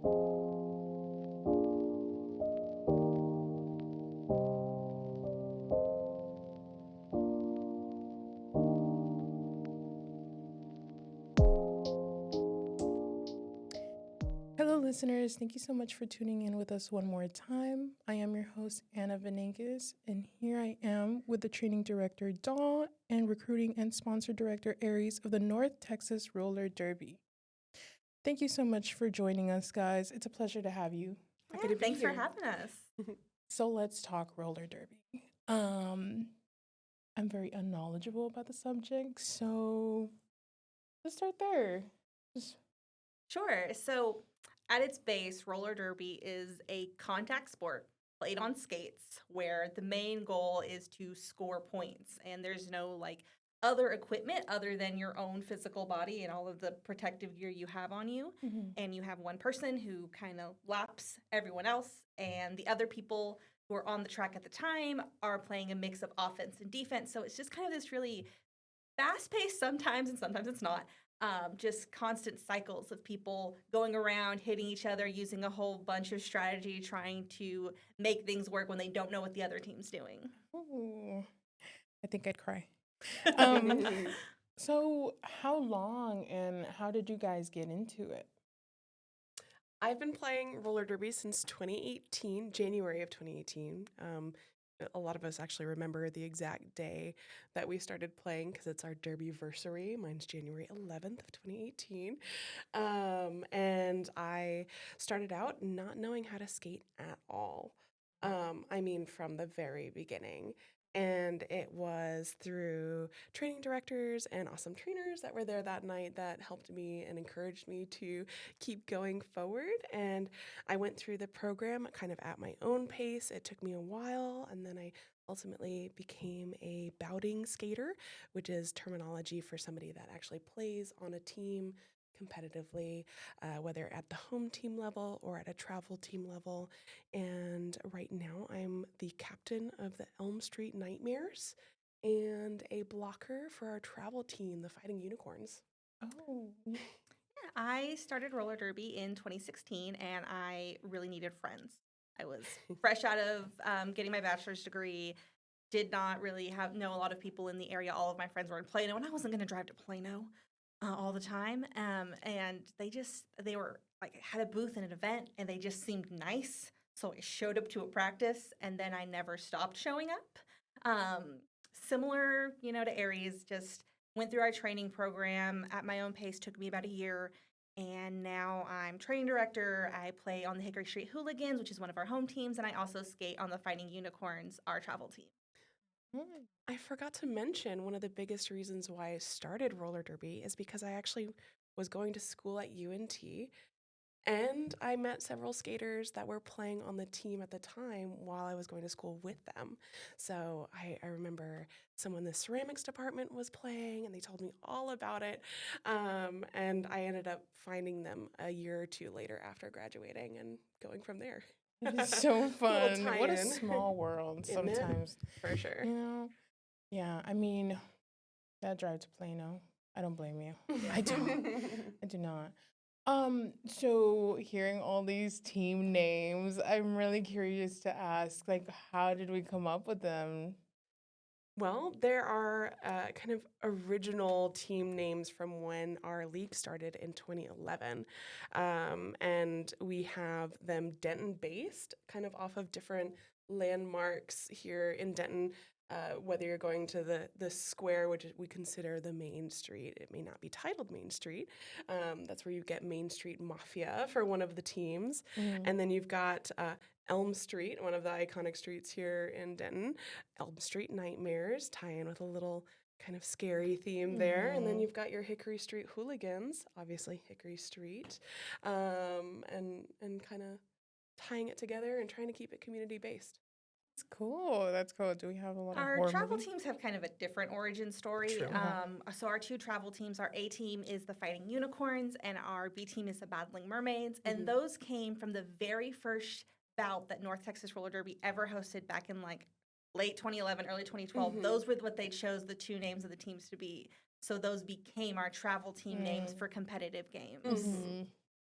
Hello, listeners. Thank you so much for tuning in with us one more time. I am your host, Anna Venegas, and here I am with the training director, Dawn, and recruiting and sponsor director, Aries, of the North Texas Roller Derby. Thank you so much for joining us, guys. It's a pleasure to have you. Happy to be Thanks here. for having us. So let's talk roller derby. I'm very unknowledgeable about the subject, so let's start there. Sure. So, at its base, roller derby is a contact sport played on skates where the main goal is to score points. And there's no other equipment other than your own physical body and all of the protective gear you have on you. Mhm. And you have one person who kind of laps everyone else, and the other people who are on the track at the time are playing a mix of offense and defense. So, it's just kind of this really fast paced sometimes, and sometimes it's not. Just constant cycles of people going around, hitting each other, using a whole bunch of strategy, trying to make things work when they don't know what the other team's doing. Ooh, I think I'd cry. Um, so how long and how did you guys get into it? I've been playing roller derby since 2018, January of 2018. A lot of us actually remember the exact day that we started playing because it's our derbyversary. Mine's January 11th of 2018. And I started out not knowing how to skate at all. I mean, from the very beginning. And it was through training directors and awesome trainers that were there that night that helped me and encouraged me to keep going forward. And I went through the program kind of at my own pace. It took me a while, and then I ultimately became a bouting skater, which is terminology for somebody that actually plays on a team competitively, whether at the home team level or at a travel team level. And right now, I'm the captain of the Elm Street Nightmares and a blocker for our travel team, the Fighting Unicorns. Oh, I started roller derby in 2016, and I really needed friends. I was fresh out of getting my bachelor's degree, did not really know a lot of people in the area. All of my friends were in Plano, and I wasn't going to drive to Plano all the time. And they were had a booth in an event, and they just seemed nice. So I showed up to a practice, and then I never stopped showing up. Similar, to Aries, just went through our training program at my own pace. Took me about a year. And now I'm training director. I play on the Hickory Street Hooligans, which is one of our home teams, and I also skate on the Fighting Unicorns, our travel team. I forgot to mention one of the biggest reasons why I started roller derby is because I actually was going to school at UNT, and I met several skaters that were playing on the team at the time while I was going to school with them. So I remember someone in the ceramics department was playing, and they told me all about it. And I ended up finding them a year or two later after graduating and going from there. it is so fun. What a tie-in. small world Isn't it? sometimes. For sure. Yeah, I mean, that drive to Plano, I don't blame you. I don't. I do not. So hearing all these team names, I'm really curious to ask, how did we come up with them? Well, there are kind of original team names from when our league started in 2011. And we have them Denton based, kind of off of different landmarks here in Denton. Whether you're going to the square, which we consider the main street, it may not be titled Main Street. That's where you get Main Street Mafia for one of the teams. And then you've got Elm Street, one of the iconic streets here in Denton. Elm Street Nightmares, tie in with a little kind of scary theme there. And then you've got your Hickory Street Hooligans, obviously Hickory Street, and kind of tying it together and trying to keep it community based. That's cool. That's cool. Do we have a lot of Our horror travel movies? teams have kind of a different origin story. True. So our two travel teams, our A team is the Fighting Unicorns, and our B team is the Battling Mermaids. And those came from the very first bout that North Texas Roller Derby ever hosted back in late 2011, early 2012. Those were what they chose the two names of the teams to be. So those became our travel team names for competitive games.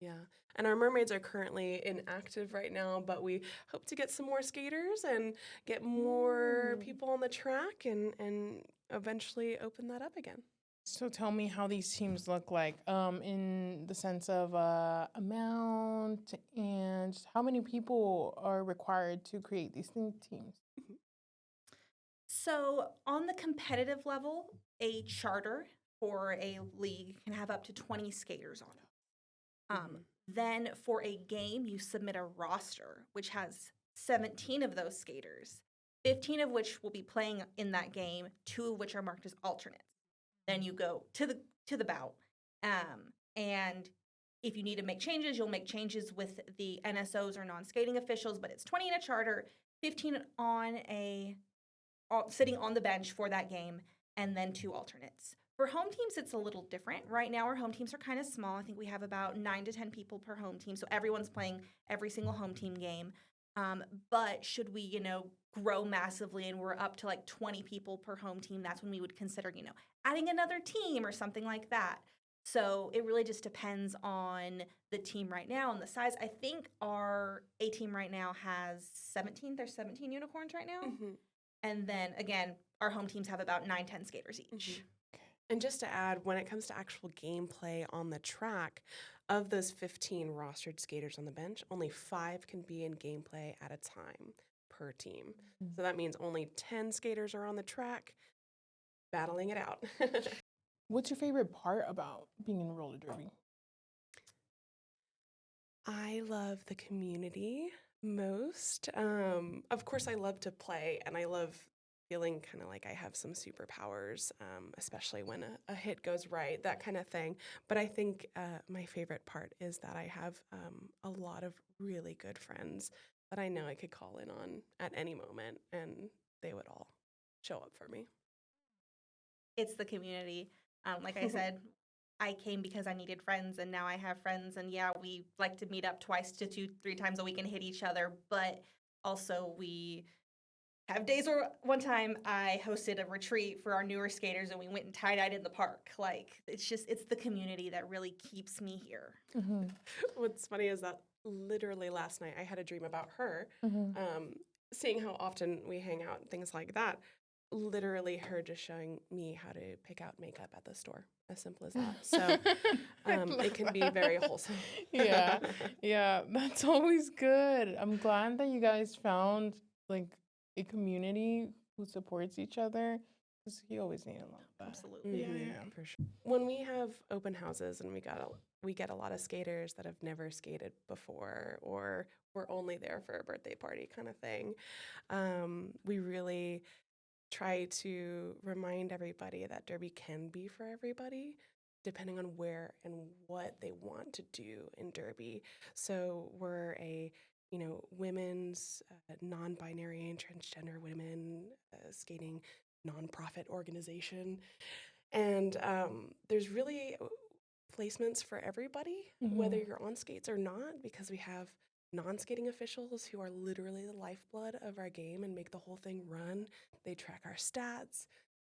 Yeah. And our mermaids are currently inactive right now, but we hope to get some more skaters and get more people on the track and eventually open that up again. So tell me how these teams look like, in the sense of amount and just how many people are required to create these teams. So, on the competitive level, a charter for a league can have up to 20 skaters on it. Then, for a game, you submit a roster, which has 17 of those skaters, 15 of which will be playing in that game, 2 of which are marked as alternates. Then you go to the bout, and if you need to make changes, you'll make changes with the NSOs or non-skating officials. But it's 20 in a charter, 15 on a sitting on the bench for that game, and then 2 alternates. For home teams, it's a little different. Right now, our home teams are kind of small. I think we have about 9 to 10 people per home team, so everyone's playing every single home team game. But should we, grow massively and we're up to like 20 people per home team, that's when we would consider, adding another team or something like that. So it really just depends on the team right now and the size. I think our A team right now has 17. There's 17 unicorns right now. And then again, our home teams have about 9, 10 skaters each. And just to add, when it comes to actual gameplay on the track, of those 15 rostered skaters on the bench, only 5 can be in gameplay at a time per team. So that means only 10 skaters are on the track battling it out. What's your favorite part about being in roller derby? I love the community most. Of course, I love to play, and I love feeling kind of like I have some superpowers, especially when a hit goes right, that kind of thing. But I think my favorite part is that I have a lot of really good friends that I know I could call in on at any moment, and they would all show up for me. It's the community. Like I said, I came because I needed friends, and now I have friends. And yeah, we like to meet up twice to 3 times a week and hit each other. But also, we have days where one time I hosted a retreat for our newer skaters, and we went and tie-dyed in the park. Like, it's the community that really keeps me here. What's funny is that literally last night I had a dream about her, seeing how often we hang out and things like that. Literally her just showing me how to pick out makeup at the store. As simple as that. So it can be very wholesome. Yeah, that's always good. I'm glad that you guys found like a community who supports each other, because you always need a lot of that. Absolutely. Yeah. For sure. When we have open houses and we get a lot of skaters that have never skated before or were only there for a birthday party kind of thing, we really try to remind everybody that derby can be for everybody, depending on where and what they want to do in derby. So we're a women's non-binary and transgender women skating nonprofit organization, and there's really placements for everybody, whether you're on skates or not, because we have non-skating officials who are literally the lifeblood of our game and make the whole thing run. They track our stats,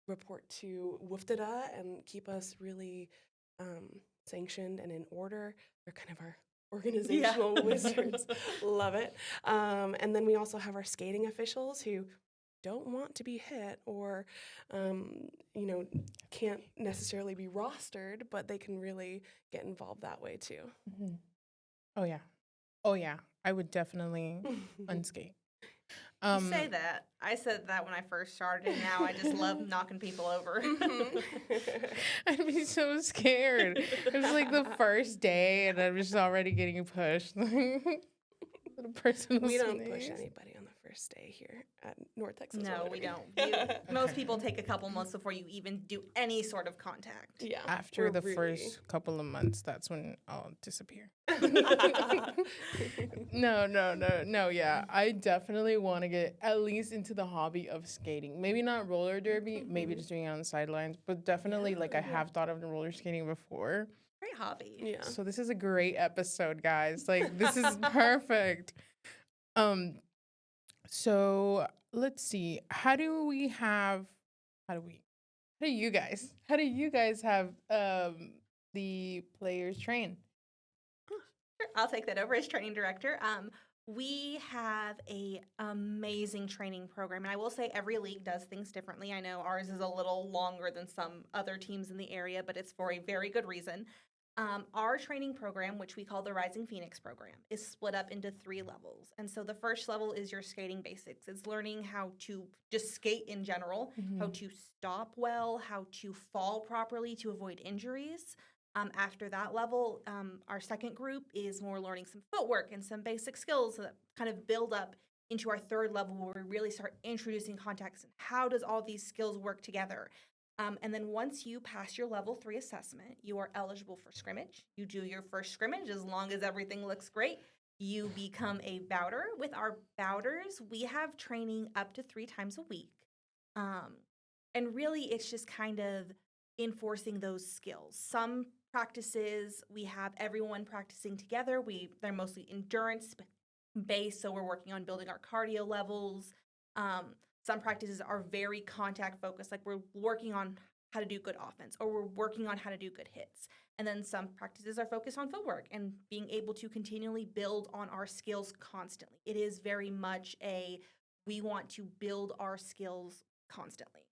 report to WFDDA, and keep us really sanctioned and in order. They're kind of our organizational wizards. Love it. And then we also have our skating officials who don't want to be hit or, can't necessarily be rostered, but they can really get involved that way too. Oh yeah. I would definitely unskate. You say that. I said that when I first started, and now I just love knocking people over. I'd be so scared. It was like the first day, and I'm just already getting pushed. We don't push anybody on the first day here at North Texas. No, we don't. Most people take a couple months before you even do any sort of contact. Yeah. After the first couple of months, that's when I'll disappear. No. Yeah, I definitely want to get at least into the hobby of skating. Maybe not roller derby, maybe just doing it on the sidelines, but definitely I have thought of roller skating before. Great hobby. Yeah. So this is a great episode, guys. This is perfect. So let's see. How do you guys have the players train? I'll take that over as training director. We have a amazing training program, and I will say every league does things differently. I know ours is a little longer than some other teams in the area, but it's for a very good reason. Our training program, which we call the Rising Phoenix program, is split up into 3 levels. And so the first level is your skating basics. It's learning how to just skate in general, how to stop well, how to fall properly to avoid injuries. After that level, our second group is more learning some footwork and some basic skills that kind of build up into our third level where we really start introducing context and how does all these skills work together. And then once you pass your level 3 assessment, you are eligible for scrimmage. You do your first scrimmage as long as everything looks great. You become a bouter. With our bouters, we have training up to 3 times a week. And really, it's just kind of enforcing those skills. Some practices, we have everyone practicing together. They're mostly endurance based, so we're working on building our cardio levels. Some practices are very contact focused, like we're working on how to do good offense or we're working on how to do good hits. And then some practices are focused on footwork and being able to continually build on our skills constantly. It is very much we want to build our skills constantly.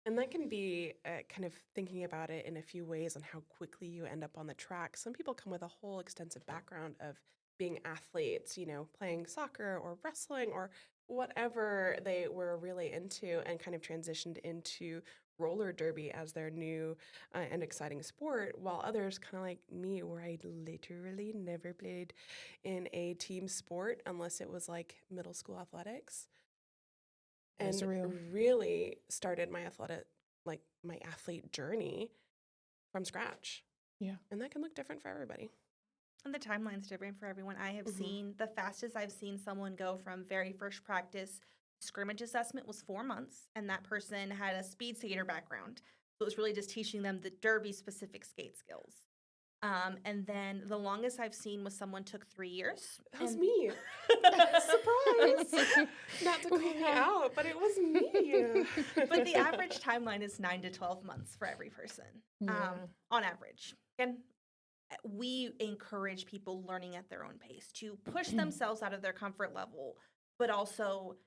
And that can be kind of thinking about it in a few ways on how quickly you end up on the track. Some people come with a whole extensive background of being athletes, playing soccer or wrestling or whatever they were really into and kind of transitioned into roller derby as their new and exciting sport, while others, kind of like me, where I literally never played in a team sport unless it was like middle school athletics. That's And real. really started my athlete journey from scratch. Yeah. And that can look different for everybody. And the timeline's different for everyone. I have Mhm. seen the fastest I've seen someone go from very first practice scrimmage assessment was 4 months, and that person had a speed skater background. So it was really just teaching them the derby specific skate skills. And then the longest I've seen was someone took 3 years. That was and- me. Surprise! Not to call me out, but it was me. But the average timeline is 9 to 12 months for every person, Yeah. on average. And we encourage people learning at their own pace to push themselves out of their comfort level, but also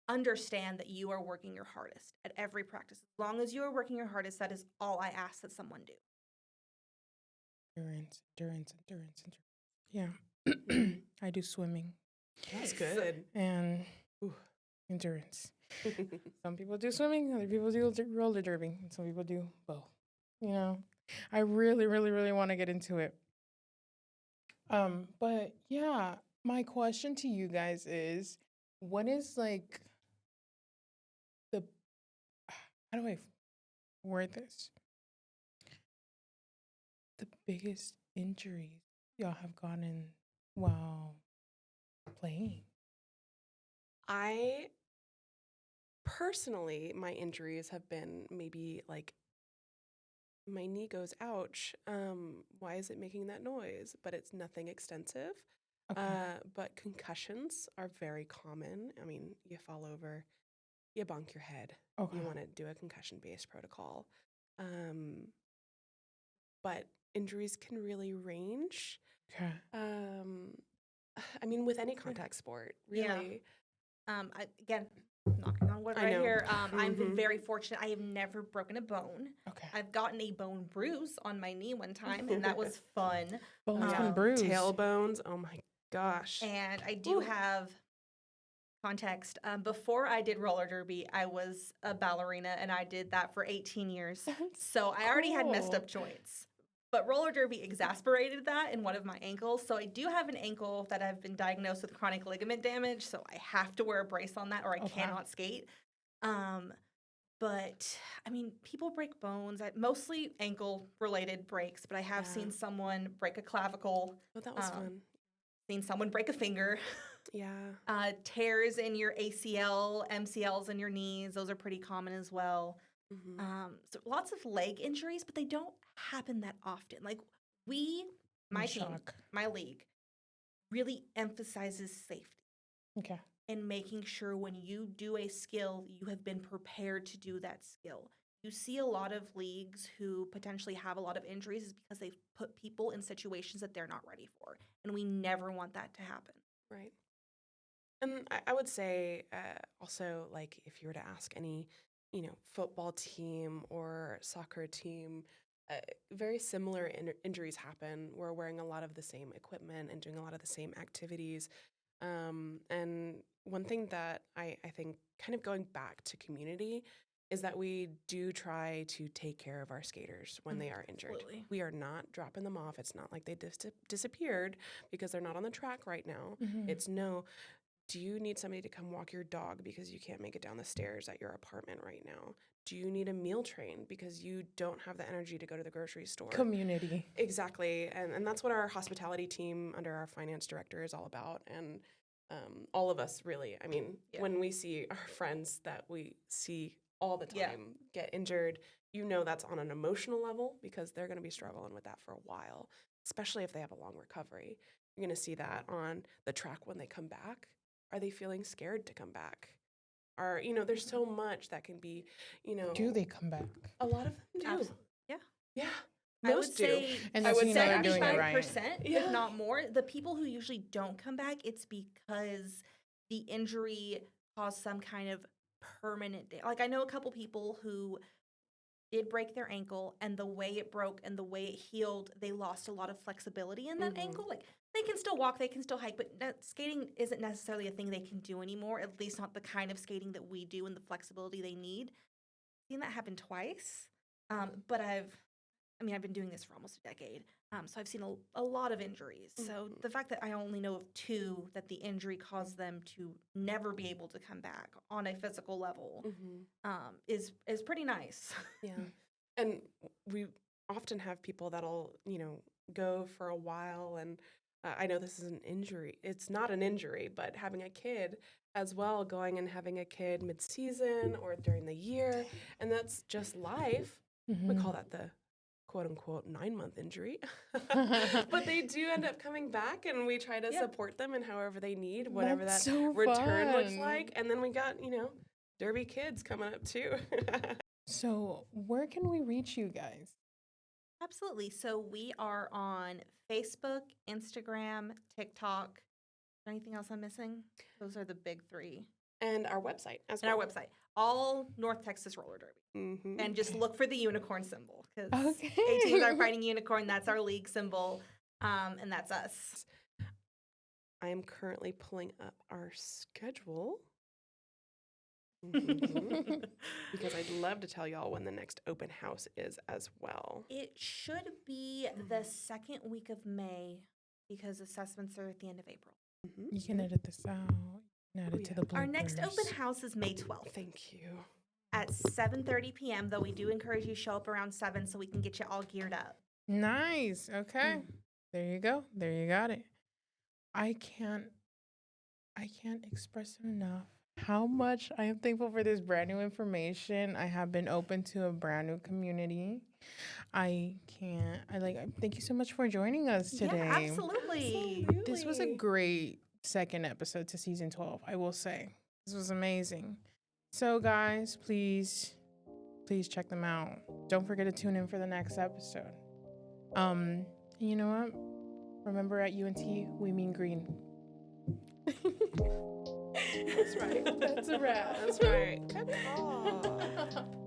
understand that you are working your hardest at every practice. As long as you are working your hardest, that is all I ask that someone do. Endurance. Yeah. I do swimming That's good. and endurance. Some people do swimming, other people do roller derby, and some people do both. I really, really, really want to get into it. But yeah, my question to you guys is, what is like how do I word this? The biggest injuries y'all have gotten while playing? I personally, my injuries have been maybe like my knee goes, ouch. Why is it making that noise? But it's nothing extensive. Okay. But concussions are very common. I mean, you fall over, you bonk your head. Okay. You want to do a concussion-based protocol. But injuries can really range. Okay. I mean, with any contact sport, really. Yeah. Again, knocking on wood I right know. here. I've been Mhm. very fortunate. I have never broken a bone. Okay. I've gotten a bone bruise on my knee one time, and that was fun. Bones Yeah. can bruise. Tailbones. Oh my gosh. And I do Ooh. have context. Before I did roller derby, I was a ballerina, and I did that for 18 years. That's So I already had messed cool. up joints. But roller derby exasperated that in one of my ankles. So I do have an ankle that I've been diagnosed with chronic ligament damage. So I have to wear a brace on that or I Okay. cannot skate. But I mean, people break bones. Mostly ankle related breaks, but I have Yeah. seen someone break a clavicle, Oh, that was fun. seen someone break a finger. Yeah. Tears in your ACL, MCLs in your knees. Those are pretty common as well. Mhm. So lots of leg injuries, but they don't happen that often. Like my team, Shock. my league, really emphasizes safety Okay. and making sure when you do a skill, you have been prepared to do that skill. you see a lot of leagues who potentially have a lot of injuries is because they've put people in situations that they're not ready for. And we never want that to happen. Right. And I would say also, like, if you were to ask any, football team or soccer team, very similar injuries happen. We're wearing a lot of the same equipment and doing a lot of the same activities. And one thing that I think, kind of going back to community, is that we do try to take care of our skaters when they are injured. Absolutely. We are not dropping them off. It's not like they disappeared because they're not on the track right now. Mhm. It's no, do you need somebody to come walk your dog because you can't make it down the stairs at your apartment right now? Do you need a meal train because you don't have the energy to go to the grocery store? Community. Exactly. And that's what our hospitality team under our finance director is all about. And all of us really, I mean, Yeah. when we see our friends that we see all the time Yeah. get injured, that's on an emotional level because they're going to be struggling with that for a while, especially if they have a long recovery. You're going to see that on the track when they come back. Are they feeling scared to come back? There's so much that can be, Do they come back? a lot of them do. Absolutely. Yeah. Yeah. I would Most do. say And I that's would when you know say they're doing it actually, right. 75%, Yeah. if not more. The people who usually don't come back, it's because the injury caused some kind of permanent Like, I know a couple people who did break their ankle, and the way it broke and the way it healed, they lost a lot of flexibility in that Mhm. ankle. Like, they can still walk, they can still hike, but skating isn't necessarily a thing they can do anymore, at least not the kind of skating that we do and the flexibility they need. I've seen that happen twice. But I've been doing this for almost a decade. So I've seen a lot of injuries. So Mhm. the fact that I only know of two that the injury caused them to never be able to come back on a physical level Mhm. is pretty nice. Yeah. And we often have people that'll, go for a while. And I know this is an injury. It's not an injury, but having a kid as well, going and having a kid mid-season or during the year. And that's just life. We Mhm. call that the quote unquote 9-month injury. But they do end up coming back, and we try to Yeah. support them in however they need, whatever That's that so return looks fun. like. And then we got, Derby kids coming up too. So, where can we reach you guys? Absolutely. So we are on Facebook, Instagram, TikTok. Is there anything else I'm missing? Those are the big three. And our website as And well. our website, all North Texas Roller Derby. Mm-hmm. And just look for the unicorn symbol because Okay. 18s are fighting unicorn. That's our league symbol. And that's us. I am currently pulling up our schedule. Mhm. Because I'd love to tell y'all when the next open house is as well. It should be the second week of May because assessments are at the end of April. Mhm. You can edit this out. You can add Oh, it to yeah. the bloopers. Our next open house is May 12th Thank you. at 7:30 p.m., though we do encourage you to show up around 7 so we can get you all geared up. Nice. Okay. There you go. There you got it. I can't express enough how much I am thankful for this brand new information. I have been open to a brand new community. Thank you so much for joining us today. Yeah, absolutely. This was a great second episode to season 12, I will say. This was amazing. So guys, please check them out. Don't forget to tune in for the next episode. You know what? Remember, at UNT, we mean green. That's right. That's a wrap. That's right. Good call.